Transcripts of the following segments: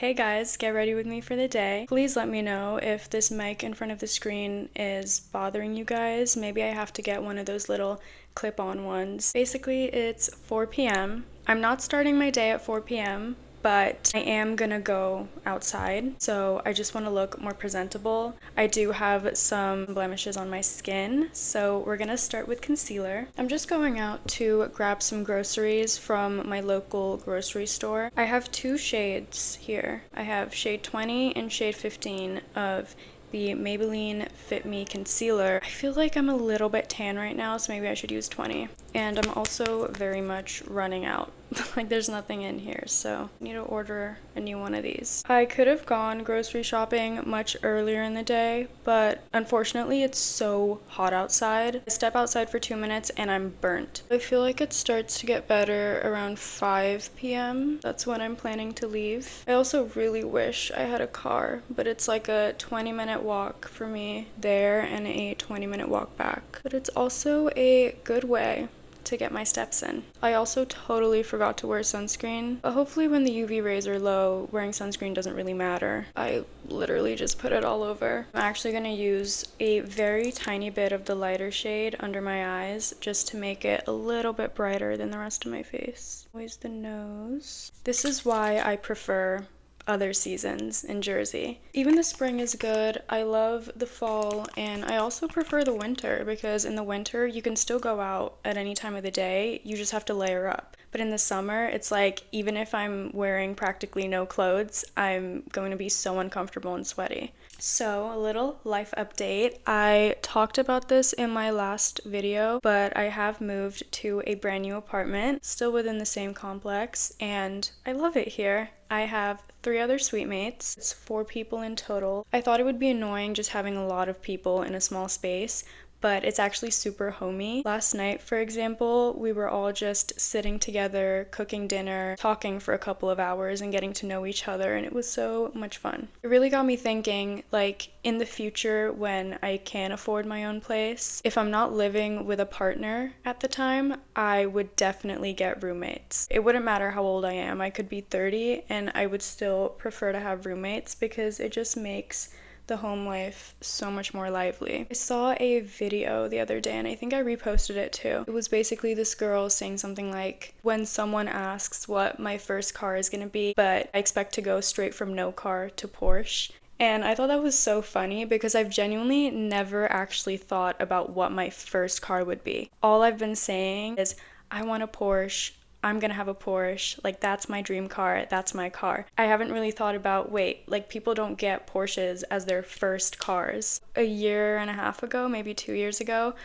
Hey guys, get ready with me for the day. Please let me know if this mic in front of the screen is bothering you guys. Maybe I have to get one of those little clip-on ones. Basically, it's 4 p.m. I'm not starting my day at 4 p.m., but I am gonna go outside, so I just want to look more presentable. I do have some blemishes on my skin, so we're gonna start with concealer. I'm just going out to grab some groceries from my local grocery store. I have two shades here. I have shade 20 and shade 15 of the Maybelline Fit Me concealer. I feel like I'm a little bit tan right now, so maybe I should use 20. And I'm also very much running out. Like there's nothing in here, so I need to order a new one of these. I could have gone grocery shopping much earlier in the day, but unfortunately it's so hot outside. I step outside for 2 minutes and I'm burnt. I feel like it starts to get better around 5 p.m. That's when I'm planning to leave. I also really wish I had a car, but it's like a 20-minute walk for me there and a 20-minute walk back. But it's also a good way to get my steps in. I also totally forgot to wear sunscreen, but hopefully when the UV rays are low, wearing sunscreen doesn't really matter. I literally just put it all over. I'm actually gonna use a very tiny bit of the lighter shade under my eyes just to make it a little bit brighter than the rest of my face. Always the nose. This is why I prefer other seasons in Jersey. Even the spring is good. I love the fall, and I also prefer the winter because in the winter you can still go out at any time of the day. You just have to layer up. But in the summer, it's like even if I'm wearing practically no clothes, I'm going to be so uncomfortable and sweaty. So, a little life update. I talked about this in my last video, but I have moved to a brand new apartment, still within the same complex, and I love it here. I have 3 other suite mates. It's 4 people in total. I thought it would be annoying just having a lot of people in a small space, but it's actually super homey. Last night, for example, we were all just sitting together, cooking dinner, talking for a couple of hours and getting to know each other, and it was so much fun. It really got me thinking, like, in the future when I can afford my own place, if I'm not living with a partner at the time, I would definitely get roommates. It wouldn't matter how old I am. I could be 30 and I would still prefer to have roommates because it just makes the home life so much more lively. I saw a video the other day and I think I reposted it too. It was basically this girl saying something like, when someone asks what my first car is gonna be, but I expect to go straight from no car to Porsche. And I thought that was so funny because I've genuinely never actually thought about what my first car would be. All I've been saying is, I want a Porsche, I'm gonna have a Porsche, like that's my dream car, that's my car. I haven't really thought about, wait, like people don't get Porsches as their first cars. A year and a half ago, maybe 2 years ago,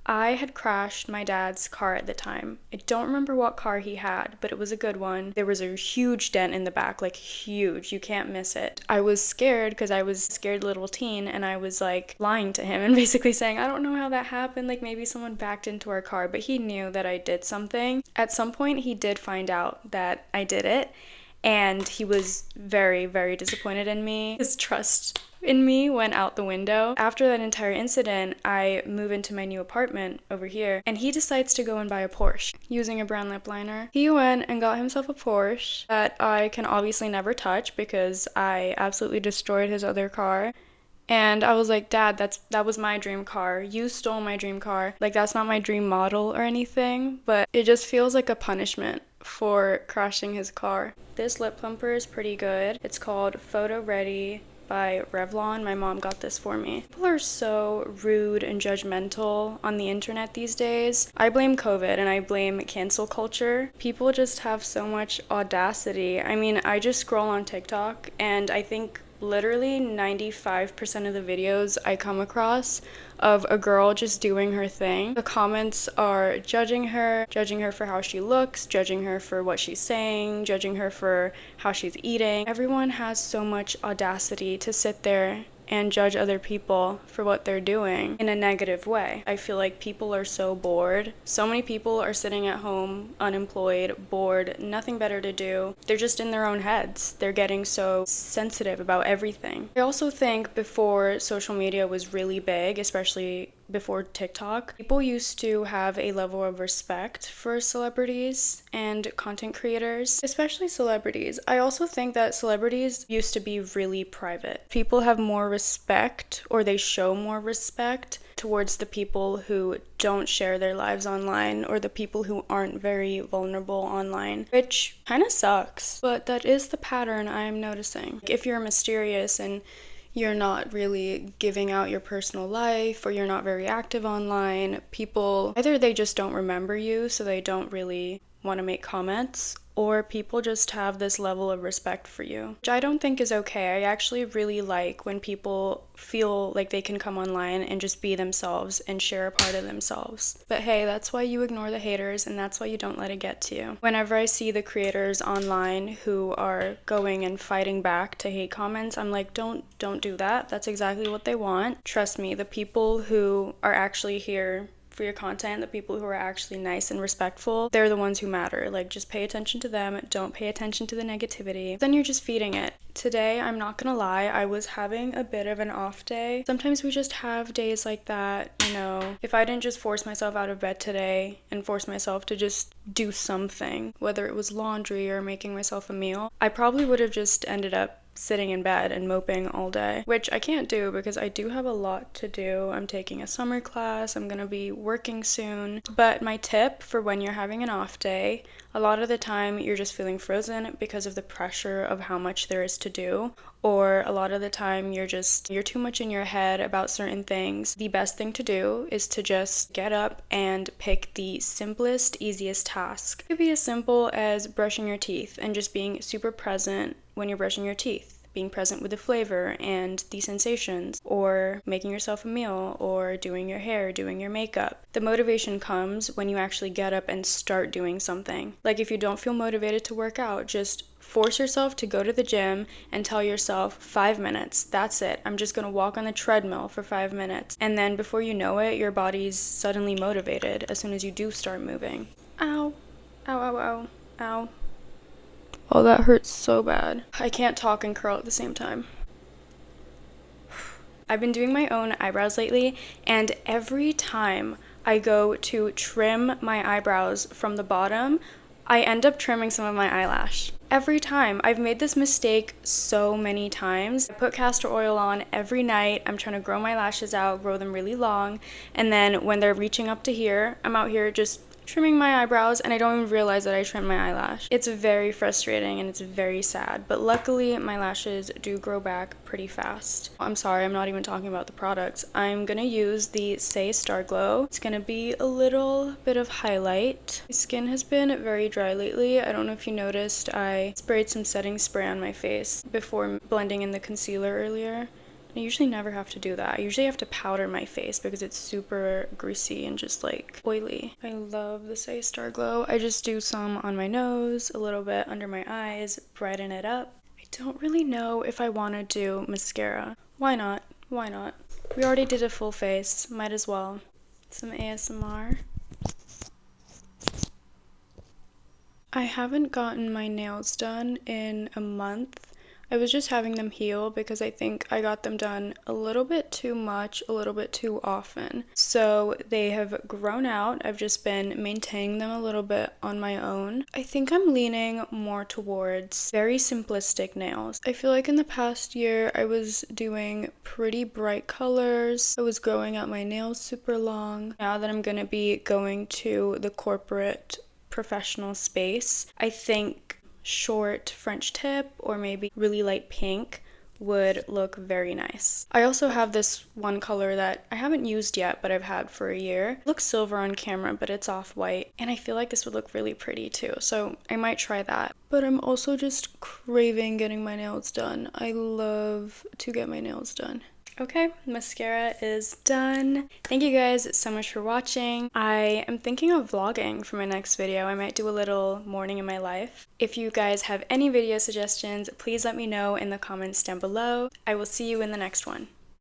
I had crashed my dad's car at the time. I don't remember what car he had, but it was a good one. There was a huge dent in the back, like huge, you can't miss it. I was scared because I was a scared little teen and I was like lying to him and basically saying, I don't know how that happened, like maybe someone backed into our car, but he knew that I did something. At some point he did find out that I did it and he was very, very disappointed in me. His trust in me went out the window. After that entire incident, I move into my new apartment over here, and he decides to go and buy a Porsche using a brown lip liner. He went and got himself a Porsche that I can obviously never touch because I absolutely destroyed his other car. And I was like, Dad, that was my dream car. You stole my dream car. Like, that's not my dream model or anything, but it just feels like a punishment for crashing his car. This lip plumper is pretty good. It's called Photo Ready by Revlon. My mom got this for me. People are so rude and judgmental on the internet these days. I blame COVID and I blame cancel culture. People just have so much audacity. I mean, I just scroll on TikTok and I think literally 95% of the videos I come across of a girl just doing her thing. The comments are judging her for how she looks, judging her for what she's saying, judging her for how she's eating. Everyone has so much audacity to sit there and judge other people for what they're doing in a negative way. I feel like people are so bored. So many people are sitting at home, unemployed, bored, nothing better to do. They're just in their own heads. They're getting so sensitive about everything. I also think before social media was really big, especially before TikTok, people used to have a level of respect for celebrities and content creators, especially celebrities. I also think that celebrities used to be really private. People have more respect, or they show more respect towards the people who don't share their lives online, or the people who aren't very vulnerable online, which kind of sucks. But that is the pattern I'm noticing. If you're mysterious and you're not really giving out your personal life, or you're not very active online, people, either they just don't remember you, so they don't really want to make comments, or people just have this level of respect for you, which I don't think is okay. I actually really like when people feel like they can come online and just be themselves and share a part of themselves. But hey, that's why you ignore the haters, and that's why you don't let it get to you. Whenever I see the creators online who are going and fighting back to hate comments, I'm like, don't do that. That's exactly what they want. Trust me, the people who are actually here for your content, the people who are actually nice and respectful, they're the ones who matter. Like, just pay attention to them, don't pay attention to the negativity. Then you're just feeding it. Today, I'm not gonna lie, I was having a bit of an off day. Sometimes we just have days like that, you know. If I didn't just force myself out of bed today and force myself to just do something, whether it was laundry or making myself a meal, I probably would have just ended up sitting in bed and moping all day, which I can't do because I do have a lot to do. I'm taking a summer class, I'm gonna be working soon. But my tip for when you're having an off day, a lot of the time you're just feeling frozen because of the pressure of how much there is to do, or a lot of the time you're too much in your head about certain things. The best thing to do is to just get up and pick the simplest, easiest task. It could be as simple as brushing your teeth and just being super present when you're brushing your teeth, being present with the flavor and the sensations, or making yourself a meal, or doing your hair, doing your makeup. The motivation comes when you actually get up and start doing something. Like, if you don't feel motivated to work out, just force yourself to go to the gym and tell yourself 5 minutes, that's it. I'm just gonna walk on the treadmill for 5 minutes. And then before you know it, your body's suddenly motivated as soon as you do start moving. Ow, ow, ow, ow, ow. Oh, that hurts so bad. I can't talk and curl at the same time. I've been doing my own eyebrows lately, and every time I go to trim my eyebrows from the bottom, I end up trimming some of my eyelash. Every time. I've made this mistake so many times. I put castor oil on every night. I'm trying to grow my lashes out, grow them really long, and then when they're reaching up to here, I'm out here just trimming my eyebrows, and I don't even realize that I trimmed my eyelash. It's very frustrating and it's very sad, but luckily my lashes do grow back pretty fast. I'm sorry, I'm not even talking about the products. I'm gonna use the Say Star Glow. It's gonna be a little bit of highlight. My skin has been very dry lately. I don't know if you noticed, I sprayed some setting spray on my face before blending in the concealer earlier. I usually never have to do that. I usually have to powder my face because it's super greasy and just like oily. I love the Say Star Glow. I just do some on my nose, a little bit under my eyes, brighten it up. I don't really know if I want to do mascara. Why not? Why not? We already did a full face, might as well. Some ASMR. I haven't gotten my nails done in a month. I was just having them heal because I think I got them done a little bit too much, a little bit too often. So they have grown out. I've just been maintaining them a little bit on my own. I think I'm leaning more towards very simplistic nails. I feel like in the past year I was doing pretty bright colors. I was growing out my nails super long. Now that I'm gonna be going to the corporate professional space, I think short French tip or maybe really light pink would look very nice. I also have this one color that I haven't used yet, but I've had for a year. It looks silver on camera, but it's off-white, and I feel like this would look really pretty too, so I might try that. But I'm also just craving getting my nails done. I love to get my nails done. Okay, mascara is done. Thank you guys so much for watching. I am thinking of vlogging for my next video. I might do a little morning in my life. If you guys have any video suggestions, please let me know in the comments down below. I will see you in the next one.